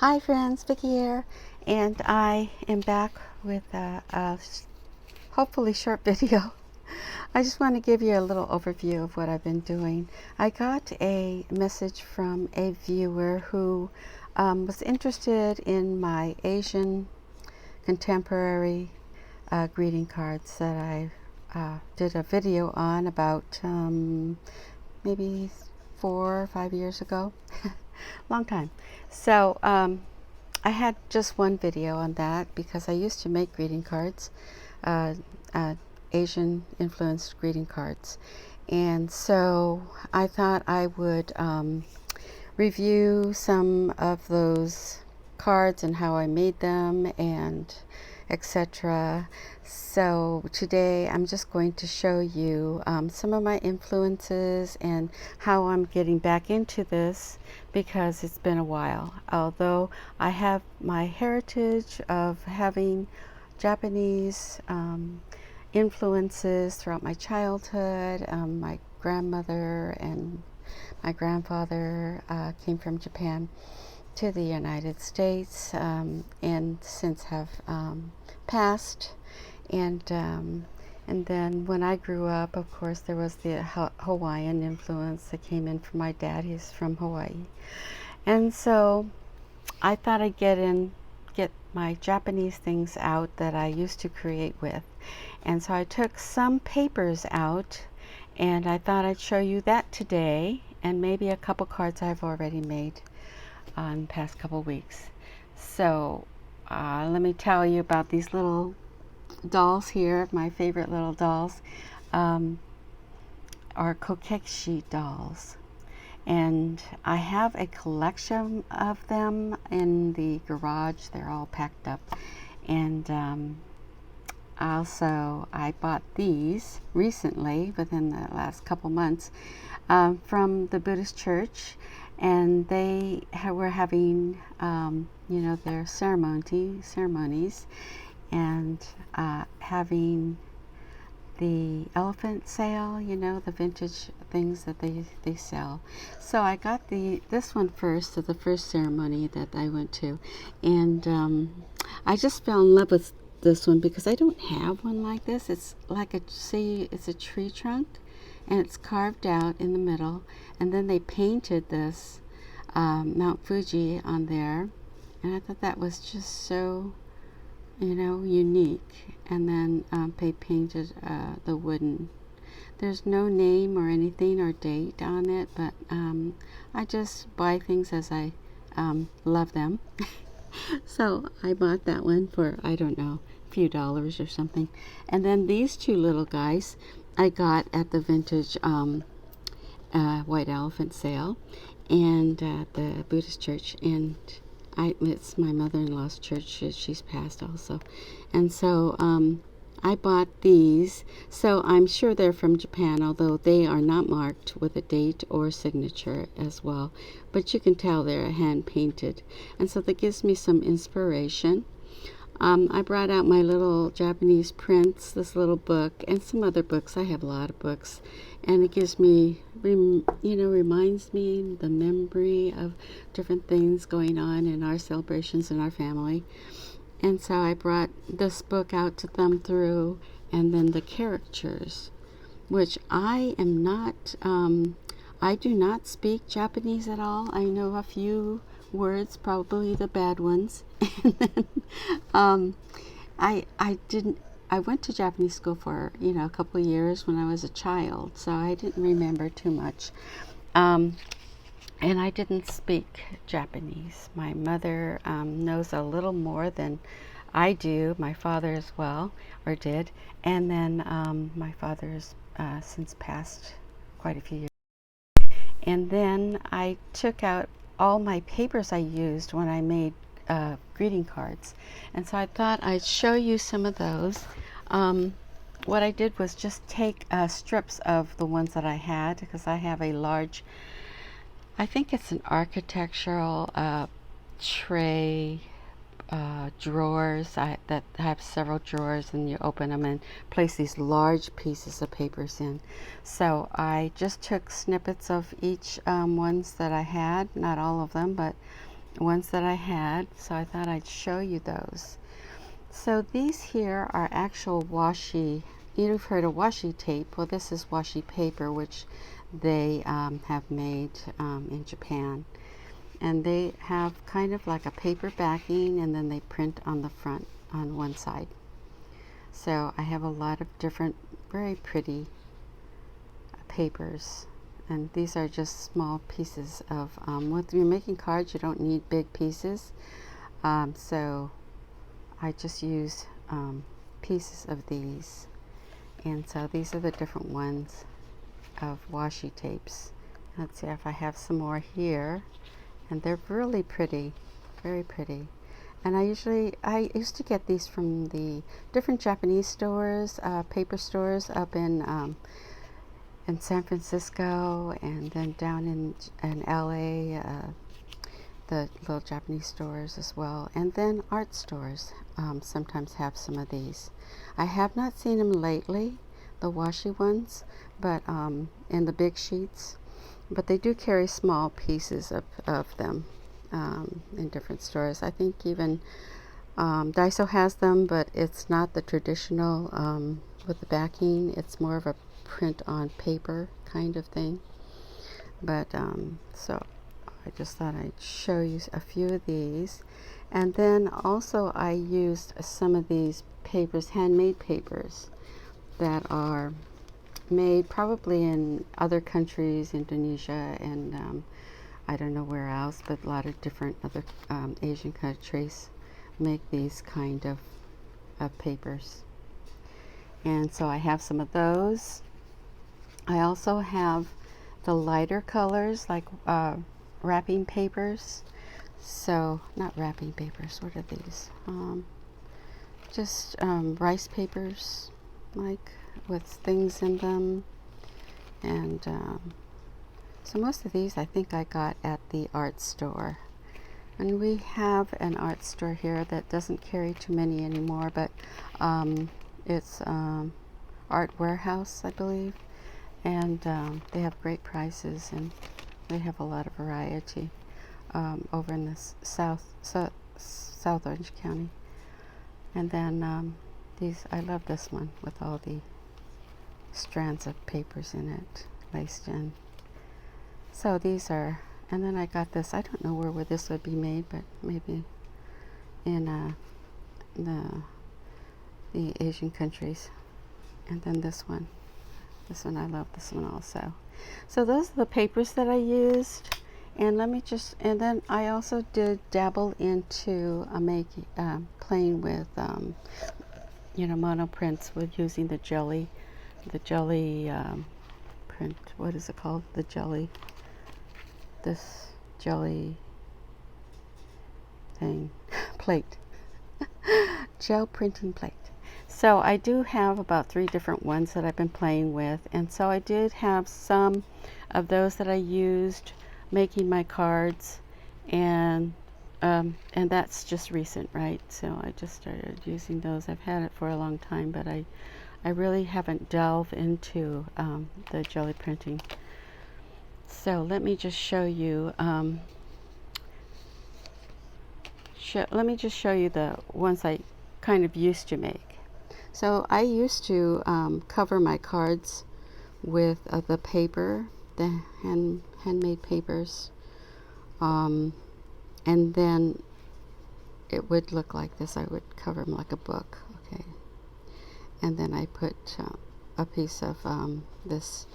Hi friends, Vicky here, and I am back with a hopefully short video. I just want to give you a little overview of what I've been doing. I got a message from a viewer who was interested in my Asian contemporary greeting cards that I did a video on about maybe 4 or 5 years ago. Long time. So I had just one video on that because I used to make greeting cards, uh, Asian influenced greeting cards. And so I thought I would review some of those cards and how I made them and etc. So today I'm just going to show you some of my influences and how I'm getting back into this because it's been a while. Although I have my heritage of having Japanese influences throughout my childhood. My grandmother and my grandfather came from Japan to the United States and since have passed. And then when I grew up, of course, there was the Hawaiian influence that came in from my dad. He's from Hawaii. And so I thought I'd get my Japanese things out that I used to create with. And so I took some papers out and I thought I'd show you that today and maybe a couple cards I've already made in the past couple weeks. So let me tell you about these little dolls here. My favorite little dolls are Kokeshi dolls. And I have a collection of them in the garage. They're all packed up. And also I bought these recently within the last couple months from the Buddhist church, and they were having their ceremonies and having the elephant sale, the vintage things that they sell. So I got this one first, the first ceremony that I went to, and I just fell in love with this one because I don't have one like this. It's like it's a tree trunk, and it's carved out in the middle, and then they painted this Mount Fuji on there, and I thought that was just so unique. And then they painted the wooden. There's no name or anything or date on it, but I just buy things as I love them. So I bought that one for, I don't know, a few dollars or something. And then these two little guys I got at the vintage white elephant sale and at the Buddhist church, and it's my mother-in-law's church. She's passed also. And so I bought these. So I'm sure they're from Japan, although they are not marked with a date or signature as well. But you can tell they're hand painted. And so that gives me some inspiration. I brought out my little Japanese prints, this little book, and some other books. I have a lot of books. And it gives me, reminds me the memory of different things going on in our celebrations in our family. And so I brought this book out to thumb through, and then the caricatures, which I am not, I do not speak Japanese at all. I know a few words, probably the bad ones. And then I went to Japanese school for, a couple of years when I was a child, so I didn't remember too much. And I didn't speak Japanese. My mother knows a little more than I do, my father as well, or did. And then my father's since passed quite a few years. And then I took out all my papers I used when I made greeting cards. And so I thought I'd show you some of those. What I did was just take strips of the ones that I had, because I have a large, I think it's an architectural tray, drawers that have several drawers, and you open them and place these large pieces of papers in. So I just took snippets of each ones that I had, not all of them, but ones that I had, so I thought I'd show you those. So these here are actual washi. You've heard of washi tape. Well, this is washi paper, which they have made in Japan. And they have kind of like a paper backing, and then they print on the front on one side. So I have a lot of different very pretty papers, and these are just small pieces of when you're making cards you don't need big pieces, so I just use pieces of these, and so these are the different ones of washi tapes. Let's see if I have some more here, and they're really pretty, very pretty. And I used to get these from the different Japanese stores, paper stores up in San Francisco, and then down in LA, the little Japanese stores as well, and then art stores sometimes have some of these. I have not seen them lately, the washi ones, but in the big sheets, but they do carry small pieces of them in different stores. I think even Daiso has them, but it's not the traditional with the backing. It's more of a print on paper kind of thing. But so I just thought I'd show you a few of these. And then also I used some of these papers, handmade papers, that are made probably in other countries, Indonesia, and I don't know where else, but a lot of different other Asian countries make these kind of papers. And so I have some of those. I also have the lighter colors, like wrapping papers. So, not wrapping papers, what are these? Just rice papers, like with things in them. And so most of these I think I got at the art store. And we have an art store here that doesn't carry too many anymore, but it's Art Warehouse, I believe. And they have great prices, and they have a lot of variety over in the South Orange County. And then these, I love this one with all the strands of papers in it laced in. So these are, and then I got this, I don't know where this would be made, but maybe in the Asian countries. And then this one, I love this one also. So those are the papers that I used. And let me just, and then I also did dabble into playing with, monoprints with using the jelly print. What is it called? This jelly thing, plate, gel printing plate. So I do have about 3 different ones that I've been playing with, and so I did have some of those that I used making my cards, and that's just recent, right? So I just started using those. I've had it for a long time, but I really haven't delved into the jelly printing. So let me just show you. Let me just show you the ones I kind of used to make. So I used to cover my cards with the paper, the handmade papers, and then it would look like this. I would cover them like a book, okay, and then I put a piece of this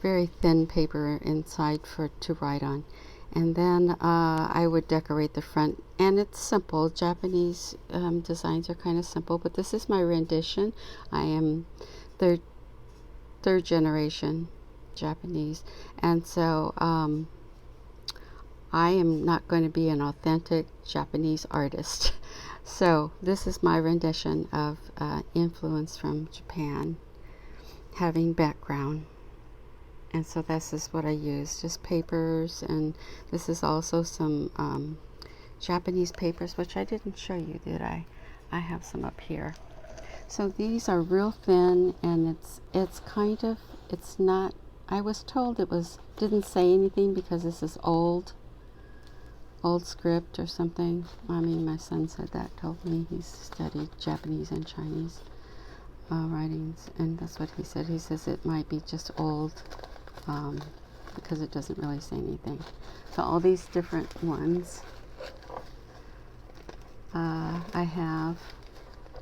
very thin paper inside to write on, and then I would decorate the front. And it's simple. Japanese designs are kind of simple, but this is my rendition. I am third generation Japanese, and so I am not going to be an authentic Japanese artist. So this is my rendition of influence from Japan, having background. And so this is what I use, just papers, and this is also some Japanese papers, which I didn't show you, did I? I have some up here. So these are real thin, and it's kind of, it's not, I was told it didn't say anything because this is old old script or something. I mean, my son said that, told me he's studied Japanese and Chinese writings, and that's what he said. He says it might be just old because it doesn't really say anything. So all these different ones I have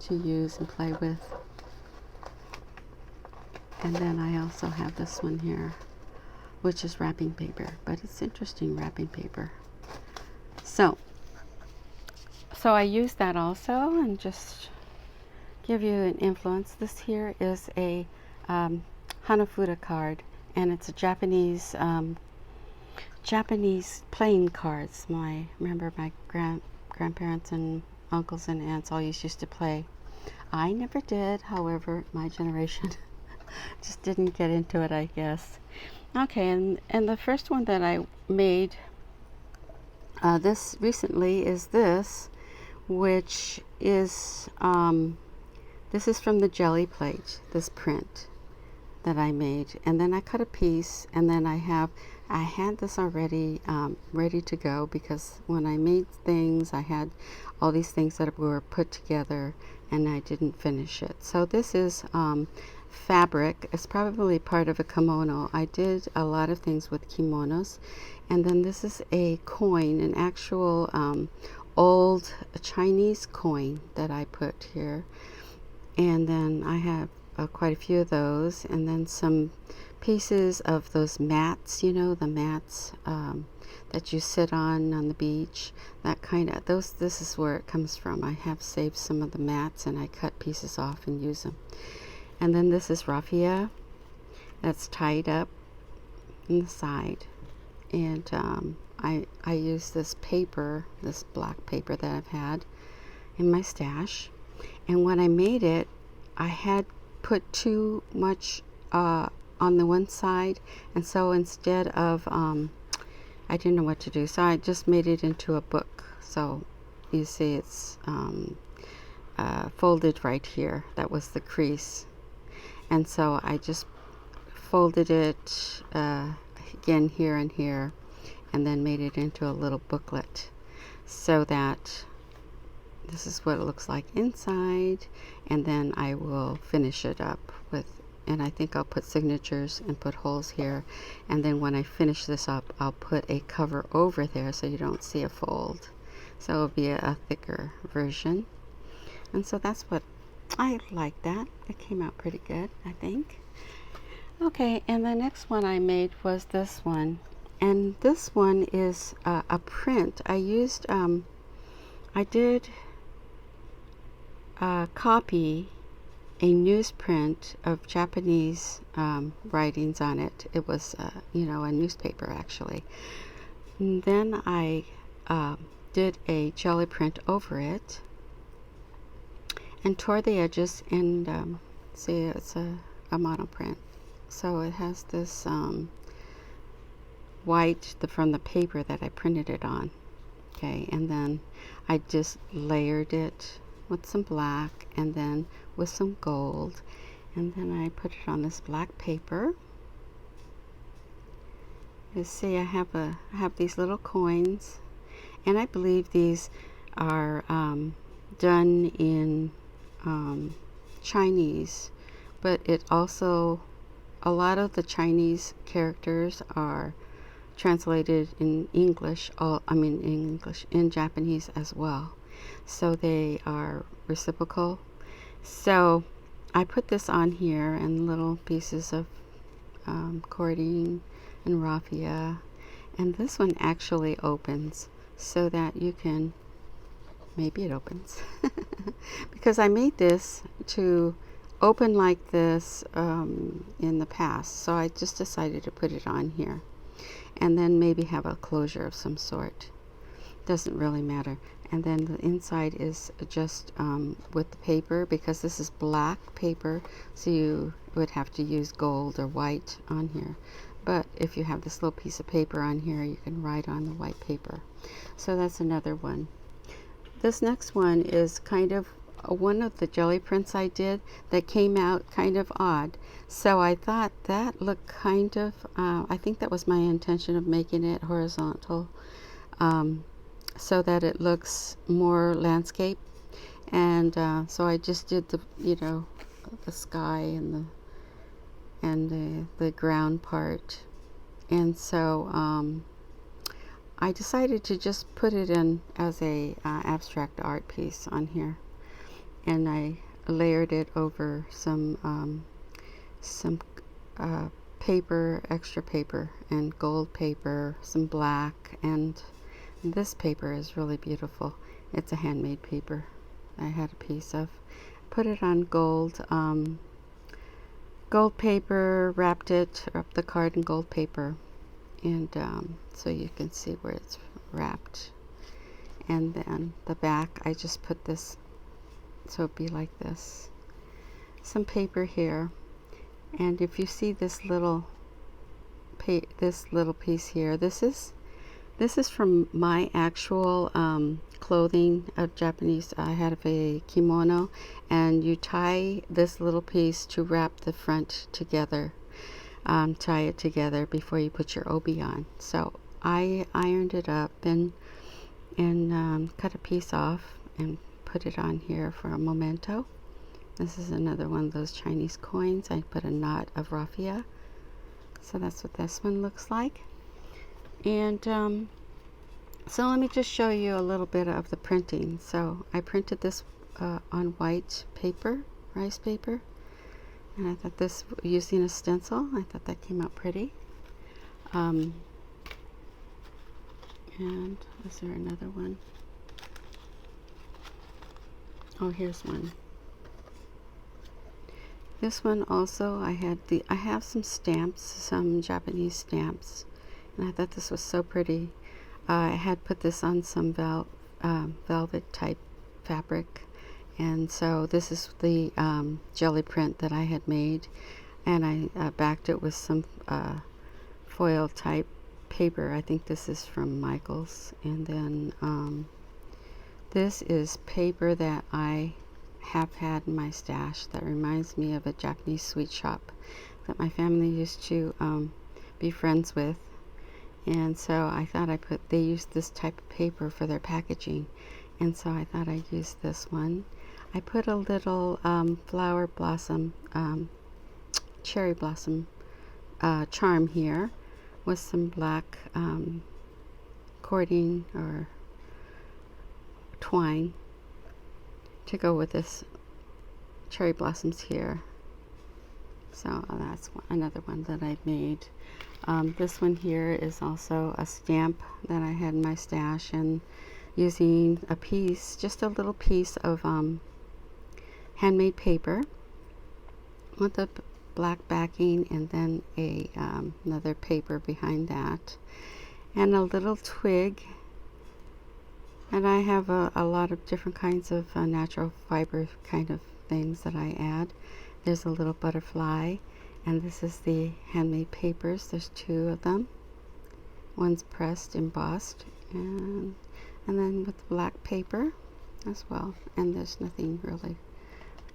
to use and play with. And then I also have this one here, which is wrapping paper, but it's interesting wrapping paper. So I use that also, and just give you an influence. This here is a Hanafuda card, and it's a Japanese playing cards. Remember my grandparents and uncles and aunts all used to play. I never did, however, my generation just didn't get into it, I guess. Okay, and the first one that I made this recently is this, which is this is from the Jelly Plate, this print that I made, and then I cut a piece, and then I had this already ready to go, because when I made things, I had all these things that were put together and I didn't finish it. So this is fabric. It's probably part of a kimono. I did a lot of things with kimonos. And then this is a coin, an actual old Chinese coin that I put here. And then I have quite a few of those, and then some pieces of those mats, you know, the mats that you sit on the beach, that kind of, this is where it comes from. I have saved some of the mats, and I cut pieces off and use them. And then this is raffia that's tied up in the side, and I use this paper, this black paper that I've had in my stash. And when I made it, I had put too much on the one side, and so instead of I didn't know what to do, so I just made it into a book. So you see it's folded right here. That was the crease, and so I just folded it again here and here, and then made it into a little booklet, so that this is what it looks like inside. And then I will finish it up with, and I think I'll put signatures and put holes here, and then when I finish this up, I'll put a cover over there so you don't see a fold, so it'll be a thicker version. And so that's what I like. That it came out pretty good, I think. Okay, and the next one I made was this one, and this one is a print. I used I did copy a newsprint of Japanese writings on it. It was you know, a newspaper actually. And then I did a jelly print over it and tore the edges, and see, it's a monoprint, so it has this white from the paper that I printed it on. Okay, and then I just layered it with some black, and then with some gold, and then I put it on this black paper. You see, I have these little coins, and I believe these are done in Chinese, but it also, a lot of the Chinese characters are translated in English, in Japanese as well, so they are reciprocal. So I put this on here, and little pieces of cording and raffia, and this one actually opens, so that you can, maybe it opens because I made this to open like this in the past, so I just decided to put it on here, and then maybe have a closure of some sort. Doesn't really matter. And then the inside is just with the paper, because this is black paper, so you would have to use gold or white on here. But if you have this little piece of paper on here, you can write on the white paper. So that's another one. This next one is kind of one of the jelly prints I did that came out kind of odd. So I thought that looked kind of, I think that was my intention of making it horizontal. so that it looks more landscape. And so I just did the, the sky and the ground part. And so I decided to just put it in as a abstract art piece on here, and I layered it over some paper, extra paper, and gold paper, some black, and this paper is really beautiful. It's a handmade paper I had a piece of. Put it on gold paper, wrapped the card in gold paper, and so you can see where it's wrapped. And then the back, I just put this so it'd be like this. Some paper here, and if you see this little piece here, this is from my actual clothing of Japanese. I had a kimono, and you tie this little piece to wrap the front together, tie it together before you put your obi on. So I ironed it up and cut a piece off and put it on here for a memento. This is another one of those Chinese coins. I put a knot of raffia. So that's what this one looks like. And so let me just show you a little bit of the printing. So I printed this on white paper, rice paper, and I thought this, using a stencil, I thought that came out pretty. And is there another one? Oh, here's one. This one also, I have some stamps, some Japanese stamps, and I thought this was so pretty. I had put this on some velvet type fabric, and so this is the jelly print that I had made, and I backed it with some foil type paper. I think this is from Michaels. And then this is paper that I have had in my stash that reminds me of a Japanese sweet shop that my family used to be friends with. And so I thought they used this type of paper for their packaging, and so I thought I'd use this one. I put a little flower blossom, cherry blossom charm here with some black cording or twine to go with this cherry blossoms here. So that's another one that I made. This one here is also a stamp that I had in my stash, and using a piece, just a little piece of handmade paper with a black backing, and then another paper behind that, and a little twig. And I have a lot of different kinds of natural fiber kind of things that I add. There's a little butterfly, and this is the handmade papers. There's two of them. One's pressed, embossed, and then with black paper as well. And there's nothing really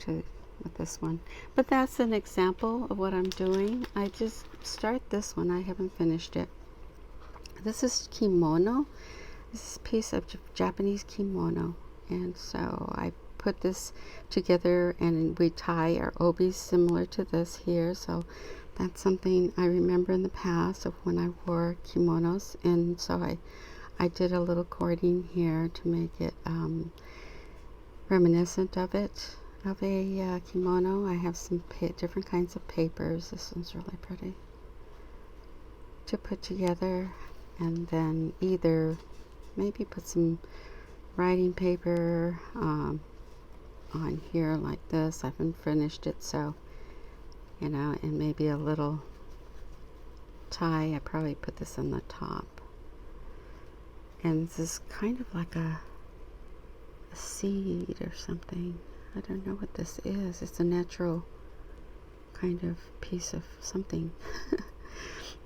with this one. But that's an example of what I'm doing. I just start this one. I haven't finished it. This is kimono. This is a piece of Japanese kimono, and so I put this together, and we tie our obis similar to this here. So that's something I remember in the past of when I wore kimonos, and so I did a little cording here to make it reminiscent of a kimono. I have some different kinds of papers. This one's really pretty to put together, and then either maybe put some writing paper on here like this. I haven't finished it, so and maybe a little tie. I probably put this on the top, and this is kind of like a seed or something. I don't know what this is. It's a natural kind of piece of something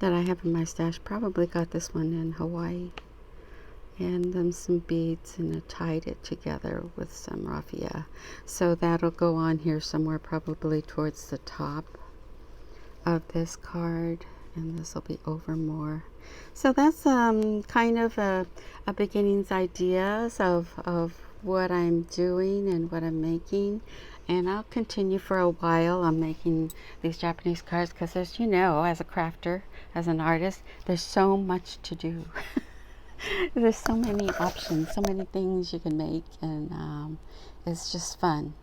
that I have in my stash. Probably got this one in Hawaii. And then some beads, and I tied it together with some raffia. So that'll go on here somewhere, probably towards the top of this card. and this will be over more. So that's kind of a beginning's ideas of what I'm doing and what I'm making, and I'll continue for a while. I'm making these Japanese cards because, as you know, as a crafter, as an artist, there's so much to do. There's so many options, so many things you can make, and it's just fun.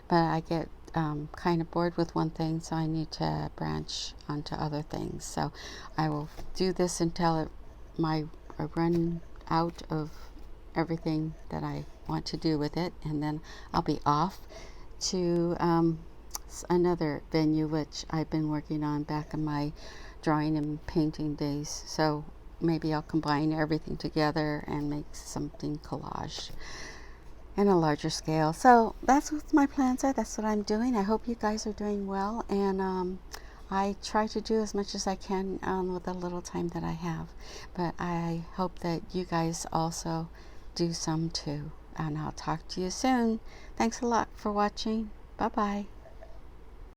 But I get kind of bored with one thing, so I need to branch onto other things. So I will do this until I run out of everything that I want to do with it, and then I'll be off to another venue which I've been working on back in my drawing and painting days. So maybe I'll combine everything together and make something collage in a larger scale. So that's what my plans are. That's what I'm doing. I hope you guys are doing well, and I try to do as much as I can with the little time that I have. But I hope that you guys also do some too. And I'll talk to you soon. Thanks a lot for watching. Bye bye.